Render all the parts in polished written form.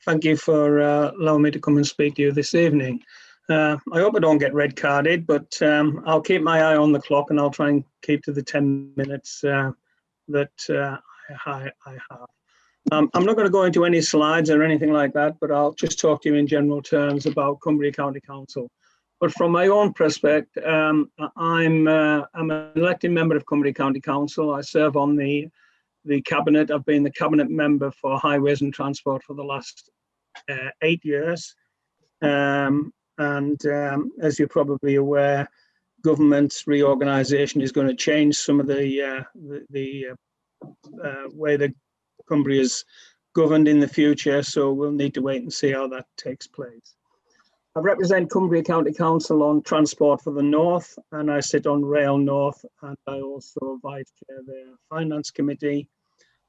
Thank you for allowing me to come and speak to you this evening. I hope I don't get red carded, but I'll keep my eye on the clock and I'll try and keep to the 10 minutes that I have. I'm not going to go into any slides or anything like that, but I'll just talk to you in general terms about Cumbria County Council. But from my own perspective, I'm an elected member of Cumbria County Council. I serve on the cabinet. I've been the cabinet member for highways and transport for the last 8 years. As you're probably aware, government's reorganisation is going to change some of the way that Cumbria is governed in the future. So we'll need to wait and see how that takes place. I represent Cumbria County Council on Transport for the North, and I sit on Rail North, and I also vice chair the Finance Committee,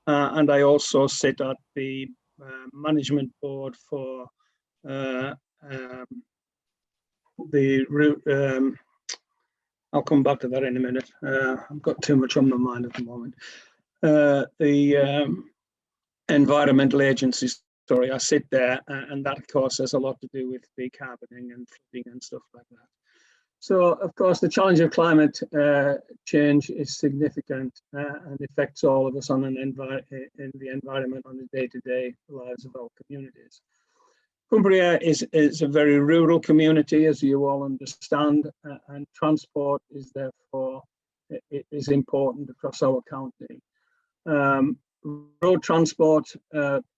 and I also sit at the management board for I'll come back to that in a minute. I've got too much on my mind at the moment. The environmental agencies. Sorry, I sit there, and that, of course, has a lot to do with decarboning and flooding and stuff like that. So, of course, the challenge of climate change is significant and affects all of us on in the environment on the day-to-day lives of our communities. Cumbria is a very rural community, as you all understand, and transport is therefore it is important across our county. Road transport,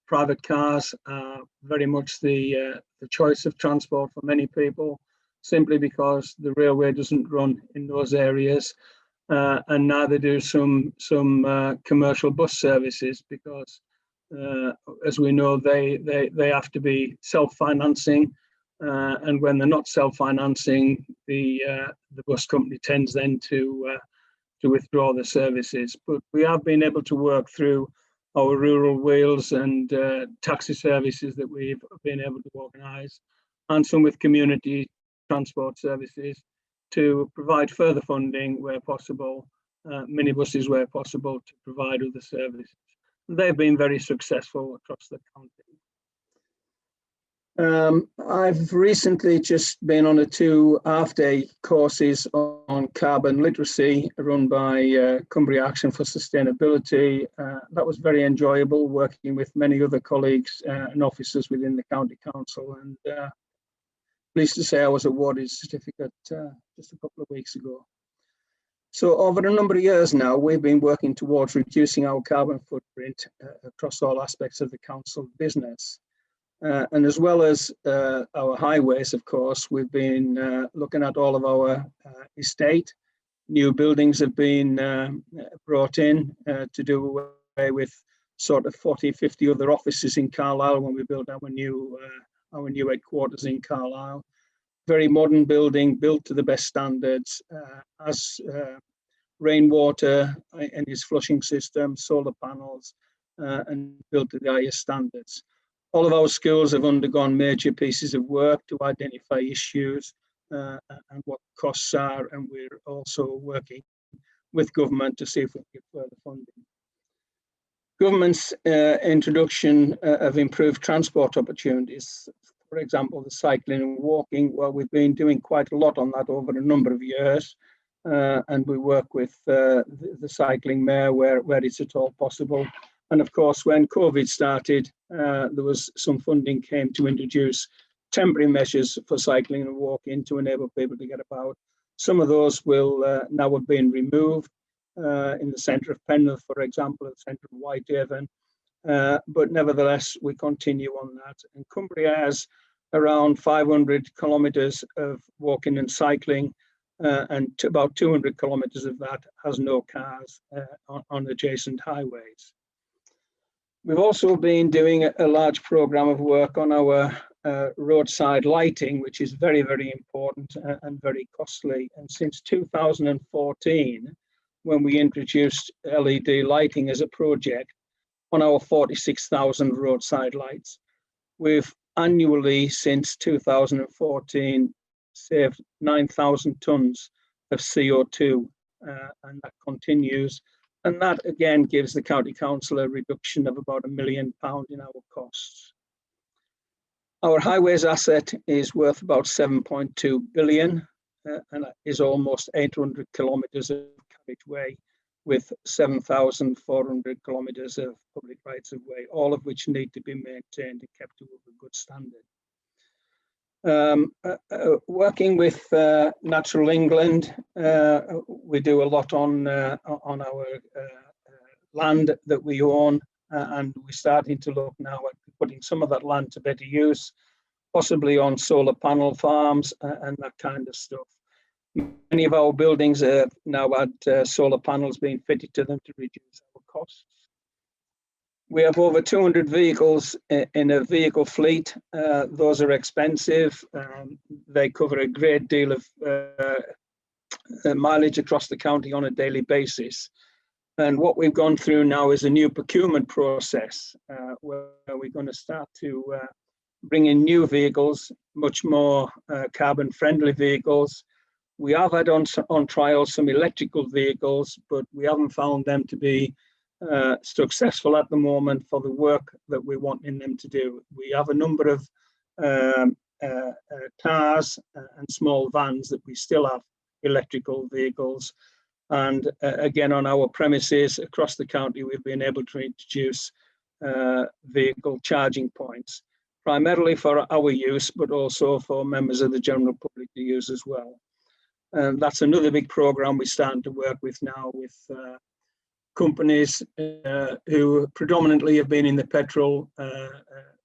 private cars are very much the choice of transport for many people, simply because the railway doesn't run in those areas, and neither do some commercial bus services, because as we know, they have to be self-financing, and when they're not self-financing, the bus company tends then to withdraw the services. But we have been able to work through our rural wheels and taxi services that we've been able to organise, and some with community transport services, to provide further funding where possible, minibuses where possible, to provide other services. They've been very successful across the county. I've recently just been on 2 half-day courses on carbon literacy run by Cumbria Action for Sustainability. That was very enjoyable, working with many other colleagues and officers within the County Council, and pleased to say I was awarded a certificate just a couple of weeks ago. So over a number of years now, we've been working towards reducing our carbon footprint across all aspects of the council business. And as well as our highways, of course, we've been looking at all of our estate. New buildings have been brought in to do away with sort of 40, 50 other offices in Carlisle when we built our new headquarters in Carlisle. Very modern building, built to the best standards, has rainwater in its flushing system, solar panels, and built to the highest standards. All of our schools have undergone major pieces of work to identify issues and what costs are, and we're also working with government to see if we can get further funding. Government's introduction of improved transport opportunities, for example, the cycling and walking, well, we've been doing quite a lot on that over a number of years, and we work with the cycling mayor where it's at all possible. And of course, when COVID started, there was some funding came to introduce temporary measures for cycling and walking to enable people to get about. Some of those will now have been removed in the centre of Penrith, for example, in the centre of Whitehaven. But nevertheless, we continue on that. And Cumbria has around 500 kilometres of walking and cycling, and about 200 kilometres of that has no cars on adjacent highways. We've also been doing a large programme of work on our roadside lighting, which is very, very important and very costly. And since 2014, when we introduced LED lighting as a project on our 46,000 roadside lights, we've annually since 2014 saved 9,000 tonnes of CO2, and that continues. And that again gives the County Council a reduction of about £1 million in our costs. Our highways asset is worth about 7.2 billion and is almost 800 kilometres of carriageway with 7,400 kilometres of public rights of way, all of which need to be maintained and kept to a good standard. Working with Natural England, we do a lot on our land that we own, and we're starting to look now at putting some of that land to better use, possibly on solar panel farms and that kind of stuff. Many of our buildings have now had solar panels being fitted to them to reduce our costs. We have over 200 vehicles in a vehicle fleet. Those are expensive. They cover a great deal of mileage across the county on a daily basis. And what we've gone through now is a new procurement process where we're going to start to bring in new vehicles, much more carbon-friendly vehicles. We have had on trial some electrical vehicles, but we haven't found them to be successful at the moment for the work that we want in them to do. We have a number of cars and small vans that we still have electrical vehicles. And again, on our premises across the county, we've been able to introduce vehicle charging points, primarily for our use, but also for members of the general public to use as well. And that's another big program we're starting to work with now with companies who predominantly have been in the petrol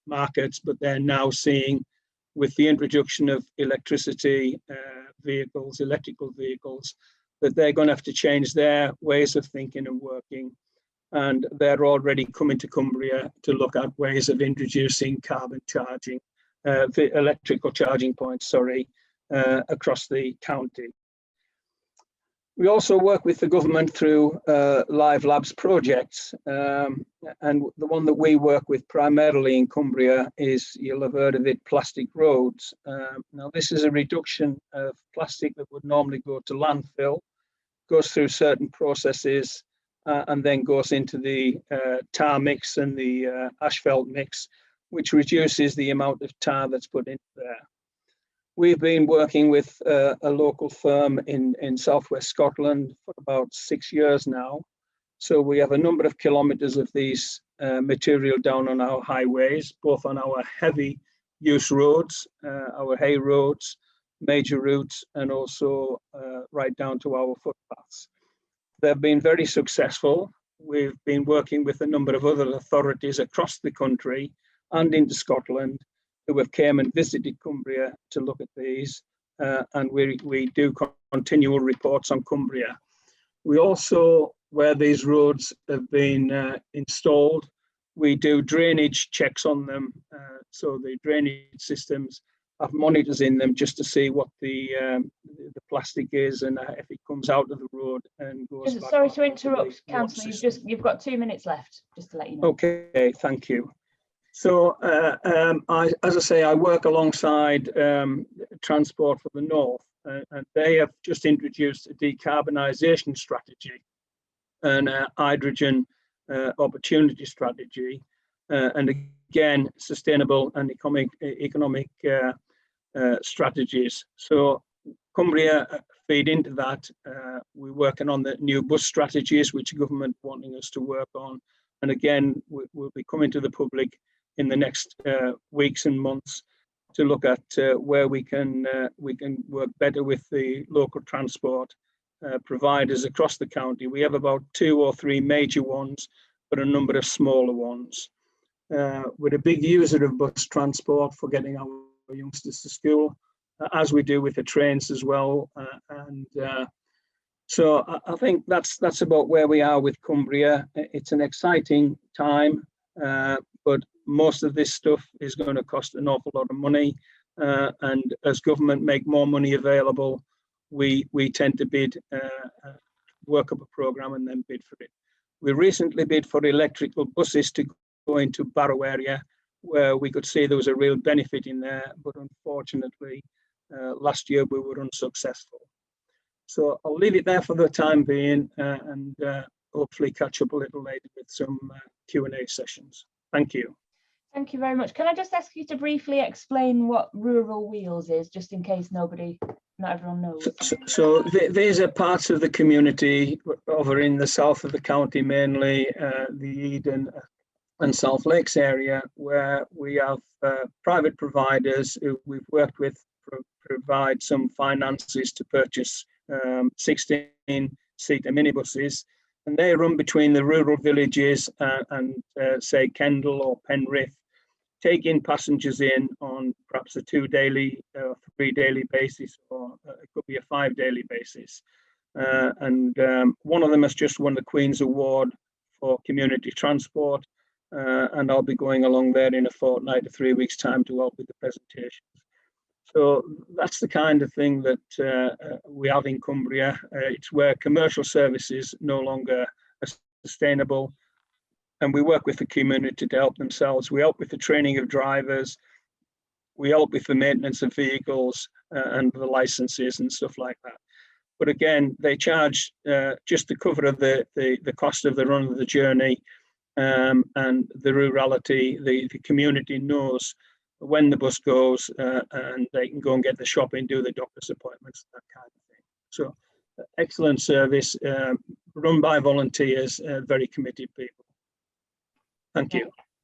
markets, but they're now seeing, with the introduction of electricity vehicles, electrical vehicles, that they're going to have to change their ways of thinking and working. And they're already coming to Cumbria to look at ways of introducing carbon charging, electrical charging points, across the county. We also work with the government through Live Labs projects. And the one that we work with primarily in Cumbria is, you'll have heard of it, plastic roads. Now, this is a reduction of plastic that would normally go to landfill, goes through certain processes, and then goes into the tar mix and the asphalt mix, which reduces the amount of tar that's put in there. We've been working with a local firm in southwest Scotland for about 6 years now. So we have a number of kilometres of these material down on our highways, both on our heavy use roads, our hay roads, major routes, and also right down to our footpaths. They've been very successful. We've been working with a number of other authorities across the country and into Scotland who have came and visited Cumbria to look at these, and we do continual reports on Cumbria. We also, where these roads have been installed, we do drainage checks on them. So the drainage systems have monitors in them just to see what the plastic is and if it comes out of the road and goes back. Sorry to interrupt, Councillor. You've got 2 minutes left, just to let you know. Okay, thank you. So, as I say, I work alongside Transport for the North, and they have just introduced a decarbonisation strategy and a hydrogen opportunity strategy, and again, sustainable and economic strategies. So, Cumbria feed into that. We're working on the new bus strategies, which government wanting us to work on, and again, we'll be coming to the public in the next weeks and months to look at where we can work better with the local transport providers across the county. We have about 2 or 3 major ones, but a number of smaller ones. We're a big user of bus transport for getting our youngsters to school, as we do with the trains as well. So I think that's about where we are with Cumbria. It's an exciting time, but most of this stuff is going to cost an awful lot of money, and as government make more money available, we tend to bid, work up a programme and then bid for it. We recently bid for electrical buses to go into Barrow area, where we could see there was a real benefit in there, but unfortunately last year we were unsuccessful. So I'll leave it there for the time being, and hopefully catch up a little later with some Q&A sessions. Thank you. Thank you very much. Can I just ask you to briefly explain what Rural Wheels is, just in case not everyone knows? So these are parts of the community over in the south of the county, mainly the Eden and South Lakes area, where we have private providers who we've worked with provide some finances to purchase 16-seater minibuses, and they run between the rural villages and say Kendal or Penrith, taking passengers in on perhaps a 2 daily, 3 daily basis, or it could be a 5 daily basis. And one of them has just won the Queen's Award for community transport, and I'll be going along there in a fortnight to 3 weeks' time to help with the presentations. So that's the kind of thing that we have in Cumbria. It's where commercial services no longer are sustainable, and we work with the community to help themselves. We help with the training of drivers. We help with the maintenance of vehicles and the licenses and stuff like that. But again, they charge just to cover the cost of the run of the journey, and the rurality. The community knows when the bus goes, and they can go and get the shopping, do the doctor's appointments, that kind of thing. So excellent service, run by volunteers, very committed people. Thank you.